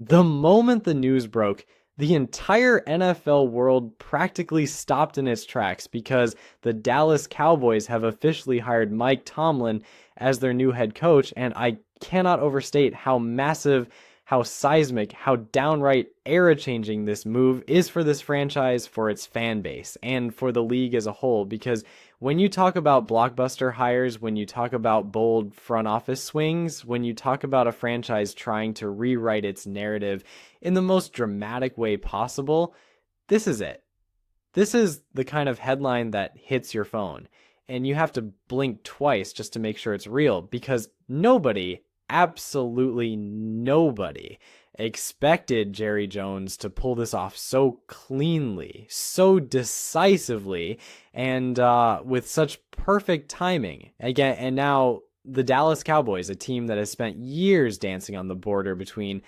The moment the news broke, the entire NFL world practically stopped in its tracks because the Dallas Cowboys have officially hired Mike Tomlin as their new head coach, and I cannot overstate how massive, how seismic, how downright era changing this move is for this franchise, for its fan base, and for the league as a whole. Because when you talk about blockbuster hires, when you talk about bold front office swings, when you talk about a franchise trying to rewrite its narrative in the most dramatic way possible, this is it. This is the kind of headline that hits your phone, and you have to blink twice just to make sure it's real, because nobody, absolutely nobody, expected Jerry Jones to pull this off so cleanly, so decisively, and with such perfect timing. Again, and now the Dallas Cowboys, a team that has spent years dancing on the border between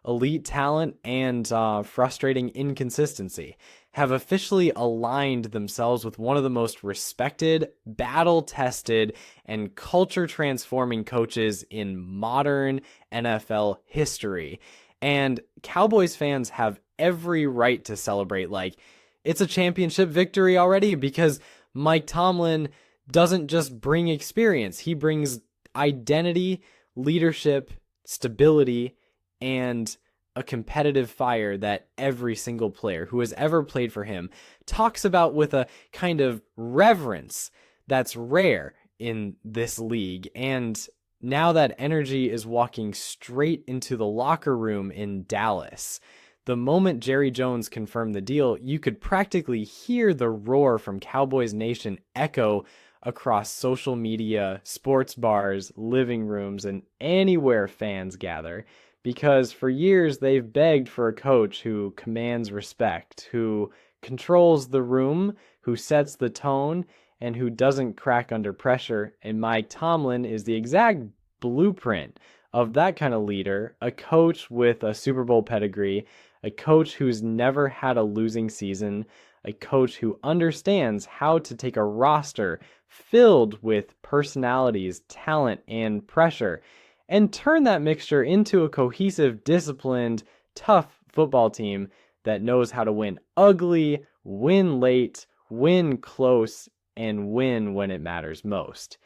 elite talent and frustrating inconsistency, have officially aligned themselves with one of the most respected, battle-tested, and culture-transforming coaches in modern NFL history. And Cowboys fans have every right to celebrate like it's a championship victory already, because Mike Tomlin doesn't just bring experience. He brings identity, leadership, stability, and a competitive fire that every single player who has ever played for him talks about with a kind of reverence that's rare in this league. And now that energy is walking straight into the locker room in Dallas. The moment Jerry Jones confirmed the deal, you could practically hear the roar from Cowboys Nation echo across social media, sports bars, living rooms, and anywhere fans gather. Because for years they've begged for a coach who commands respect, who controls the room, who sets the tone, and who doesn't crack under pressure. And Mike Tomlin is the exact blueprint of that kind of leader, a coach with a Super Bowl pedigree, a coach who's never had a losing season, a coach who understands how to take a roster filled with personalities, talent, and pressure, and turn that mixture into a cohesive, disciplined, tough football team that knows how to win ugly, win late, win close, and win when it matters most.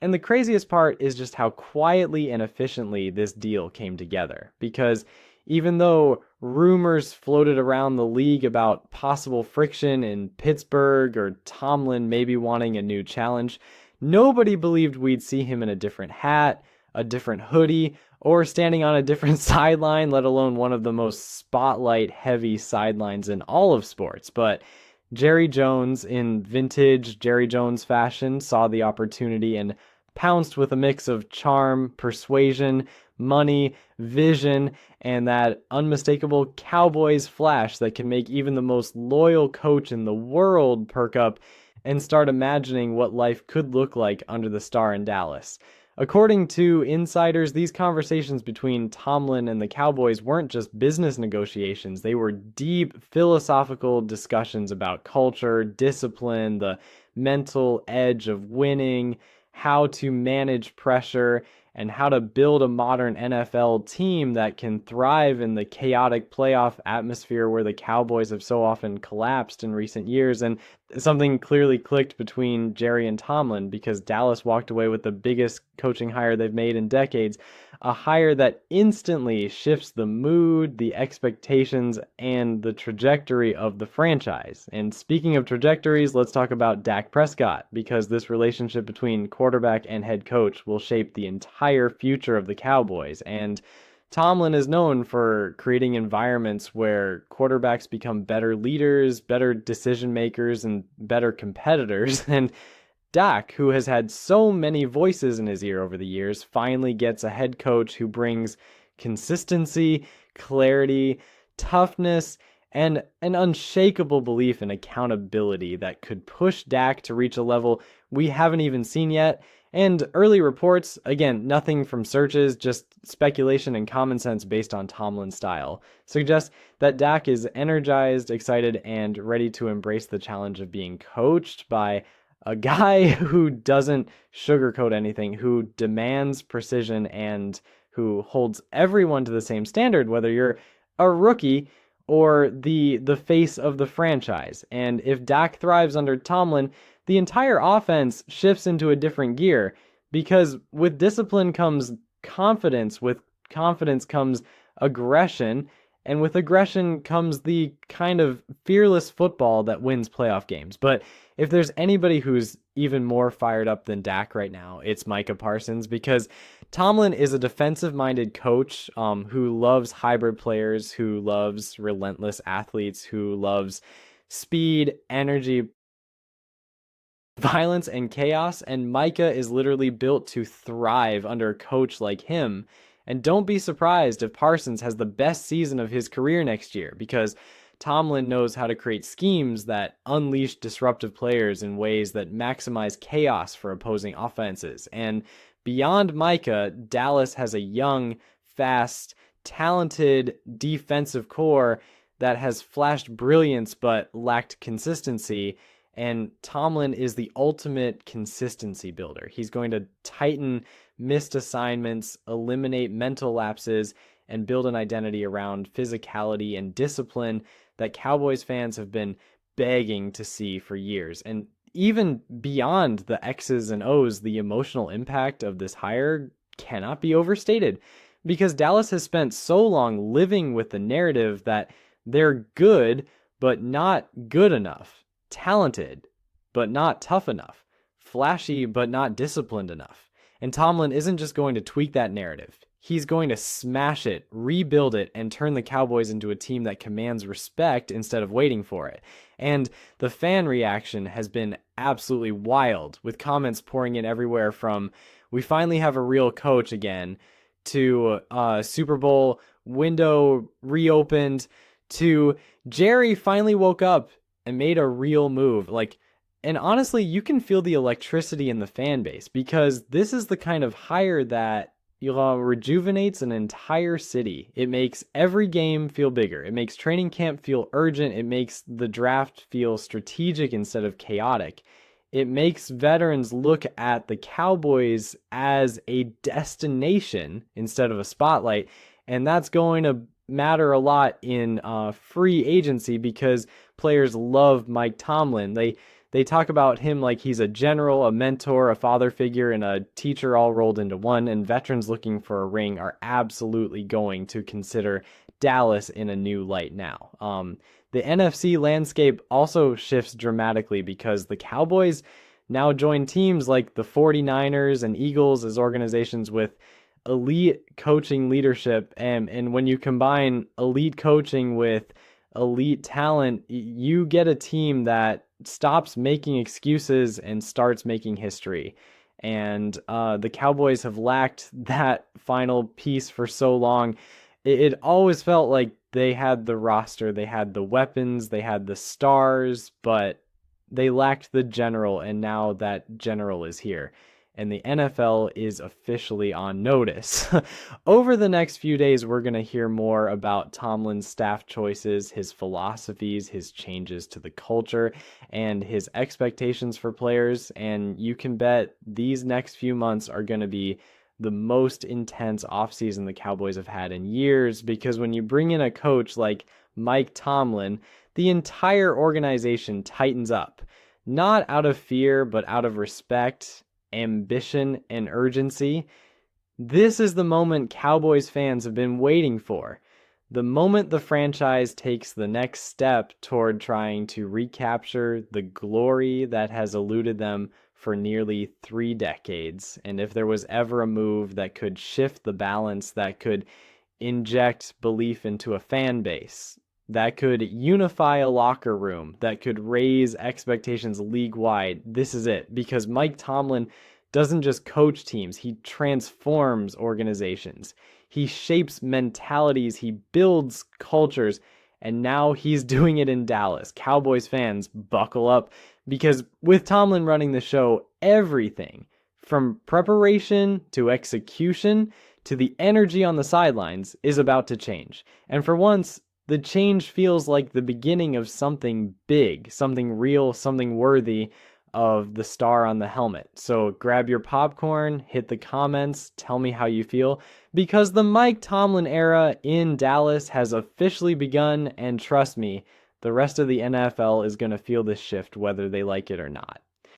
And the craziest part is just how quietly and efficiently this deal came together. Because even though rumors floated around the league about possible friction in Pittsburgh or Tomlin maybe wanting a new challenge, nobody believed we'd see him in a different hat, a different hoodie, or standing on a different sideline, let alone one of the most spotlight-heavy sidelines in all of sports. But Jerry Jones, in vintage Jerry Jones fashion, saw the opportunity and pounced with a mix of charm, persuasion, money, vision, and that unmistakable Cowboys flash that can make even the most loyal coach in the world perk up and start imagining what life could look like under the star in Dallas. According to insiders, these conversations between Tomlin and the Cowboys weren't just business negotiations. They were deep philosophical discussions about culture, discipline, the mental edge of winning, how to manage pressure, and how to build a modern NFL team that can thrive in the chaotic playoff atmosphere where the Cowboys have so often collapsed in recent years. And something clearly clicked between Jerry and Tomlin, because Dallas walked away with the biggest coaching hire they've made in decades, a hire that instantly shifts the mood, the expectations, and the trajectory of the franchise. And speaking of trajectories, let's talk about Dak Prescott, because this relationship between quarterback and head coach will shape the entire future of the Cowboys. And Tomlin is known for creating environments where quarterbacks become better leaders, better decision makers, and better competitors. And Dak, who has had so many voices in his ear over the years, finally gets a head coach who brings consistency, clarity, toughness, and an unshakable belief in accountability that could push Dak to reach a level we haven't even seen yet. And early reports, again, nothing from searches, just speculation and common sense based on Tomlin's style, suggest that Dak is energized, excited, and ready to embrace the challenge of being coached by a guy who doesn't sugarcoat anything, who demands precision and who holds everyone to the same standard, whether you're a rookie or the face of the franchise. And if Dak thrives under Tomlin, the entire offense shifts into a different gear, because with discipline comes confidence, with confidence comes aggression, and with aggression comes the kind of fearless football that wins playoff games. But if there's anybody who's even more fired up than Dak right now, it's Micah Parsons, because Tomlin is a defensive-minded coach who loves hybrid players, who loves relentless athletes, who loves speed, energy, violence, and chaos. And Micah is literally built to thrive under a coach like him. And don't be surprised if Parsons has the best season of his career next year, because Tomlin knows how to create schemes that unleash disruptive players in ways that maximize chaos for opposing offenses. And beyond Micah, Dallas has a young, fast, talented defensive core that has flashed brilliance but lacked consistency. And Tomlin is the ultimate consistency builder. He's going to tighten missed assignments, eliminate mental lapses, and build an identity around physicality and discipline that Cowboys fans have been begging to see for years. And even beyond the X's and O's, the emotional impact of this hire cannot be overstated, because Dallas has spent so long living with the narrative that they're good, but not good enough, talented, but not tough enough, flashy, but not disciplined enough. And Tomlin isn't just going to tweak that narrative. He's going to smash it, rebuild it, and turn the Cowboys into a team that commands respect instead of waiting for it. And the fan reaction has been absolutely wild, with comments pouring in everywhere from "we finally have a real coach again" to Super Bowl window reopened to "Jerry finally woke up and made a real move." And honestly, you can feel the electricity in the fan base, because this is the kind of hire that rejuvenates an entire city. It makes every game feel bigger. It makes training camp feel urgent. It makes the draft feel strategic instead of chaotic. It makes veterans look at the Cowboys as a destination instead of a spotlight. And that's going to matter a lot in free agency, because players love Mike Tomlin. They talk about him like he's a general, a mentor, a father figure, and a teacher all rolled into one. And veterans looking for a ring are absolutely going to consider Dallas in a new light now. The NFC landscape also shifts dramatically, because the Cowboys now join teams like the 49ers and Eagles as organizations with elite coaching leadership. And when you combine elite coaching with elite talent, you get a team that stops making excuses and starts making history. And the Cowboys have lacked that final piece for so long. It always felt like they had the roster, they had the weapons, they had the stars, but they lacked the general, and now that general is here. And the NFL is officially on notice. Over the next few days, we're going to hear more about Tomlin's staff choices, his philosophies, his changes to the culture, and his expectations for players. And you can bet these next few months are going to be the most intense offseason the Cowboys have had in years, because when you bring in a coach like Mike Tomlin, the entire organization tightens up, not out of fear, but out of respect, ambition, and urgency. This is the moment Cowboys fans have been waiting for. The moment the franchise takes the next step toward trying to recapture the glory that has eluded them for nearly 3 decades. And if there was ever a move that could shift the balance, that could inject belief into a fan base, that could unify a locker room, that could raise expectations league-wide, this is it. Because Mike Tomlin doesn't just coach teams, he transforms organizations. He shapes mentalities, he builds cultures, and now he's doing it in Dallas. Cowboys fans, buckle up, because with Tomlin running the show, everything from preparation to execution to the energy on the sidelines is about to change. And for once, the change feels like the beginning of something big, something real, something worthy of the star on the helmet. So grab your popcorn, hit the comments, tell me how you feel, because the Mike Tomlin era in Dallas has officially begun, and trust me, the rest of the NFL is going to feel this shift whether they like it or not.